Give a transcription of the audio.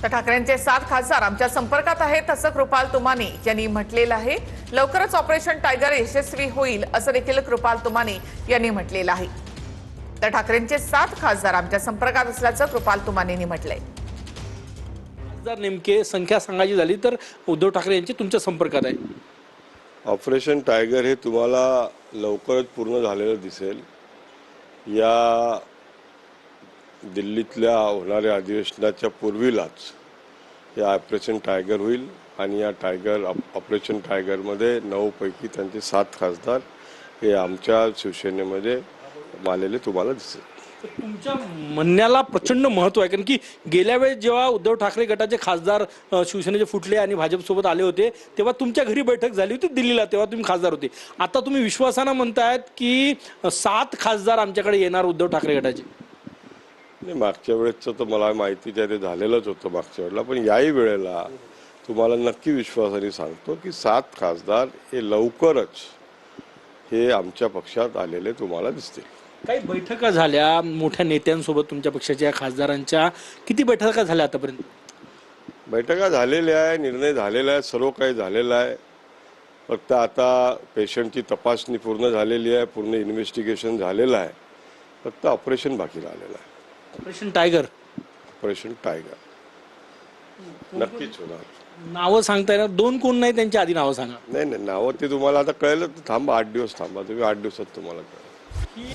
तर ठाकरेंचे 7 खासदार आमच्या संपर्कात आहेत असं कृपाल तुमाने यांनी म्हटलेलं आहे। लवकरच ऑपरेशन टायगर यशस्वी होईल असं देखील कृपाल तुमाने यांनी म्हटलेलं आहे। तर ठाकरेंचे 7 खासदार आमच्या संपर्कात असल्याचं कृपाल तुमानेंनी म्हटलंय। खासदार नेमके संख्या सांगायची झाली तर उद्धव ठाकरे यांचे तुमच्या संपर्कात आहे। ऑपरेशन टायगर हे तुम्हाला लवकरच पूर्ण झालेलं दिसेल। या दिल्लीतल्या होणाऱ्या अधिवेशनाच्या पूर्वीलाच हे ऑपरेशन टायगर होईल आणि या ऑपरेशन टायगरमध्ये 9 पैकी त्यांचे 7 खासदार हे आमच्या शिवसेनेमध्ये आलेले तुम्हाला दिसेल। तुमच्या म्हणण्याला प्रचंड महत्व आहे, कारण की गेल्या वेळेस जेव्हा उद्धव ठाकरे गटाचे खासदार शिवसेनेचे फुटले आणि भाजपसोबत आले होते तेव्हा तुमच्या घरी बैठक झाली होती दिल्लीला, तेव्हा तुम्ही खासदार होते। आता तुम्ही विश्वासानं म्हणतायत की 7 खासदार आमच्याकडे येणार उद्धव ठाकरे गटाचे। नाही, मागच्या वेळेसचं तर मला माहिती ते झालेलंच होतं मागच्या वेळेला, पण याही वेळेला तुम्हाला नक्की विश्वासाने सांगतो की 7 खासदार हे लवकरच हे आमच्या पक्षात आलेले तुम्हाला दिसतील। काही बैठका झाल्या मोठ्या नेत्यांसोबत तुमच्या पक्षाच्या खासदारांच्या, किती बैठका झाल्या आतापर्यंत? बैठका झालेल्या आहे, निर्णय झालेला आहे, सर्व काही झालेलं आहे। फक्त आता पेशंटची तपासणी पूर्ण झालेली आहे, पूर्ण इन्व्हेस्टिगेशन झालेलं आहे, फक्त ऑपरेशन बाकी राहिलेलं आहे। ऑपरेशन टायगर नक्कीच होणार। नावं सांगता येणार? 2 कोण नाही त्यांच्या आधी नावं सांगा। नाही, नावं ते तुम्हाला आता कळलं, थांबा 8 दिवस थांबा तुम्ही, 8 दिवसात तुम्हाला कळेल।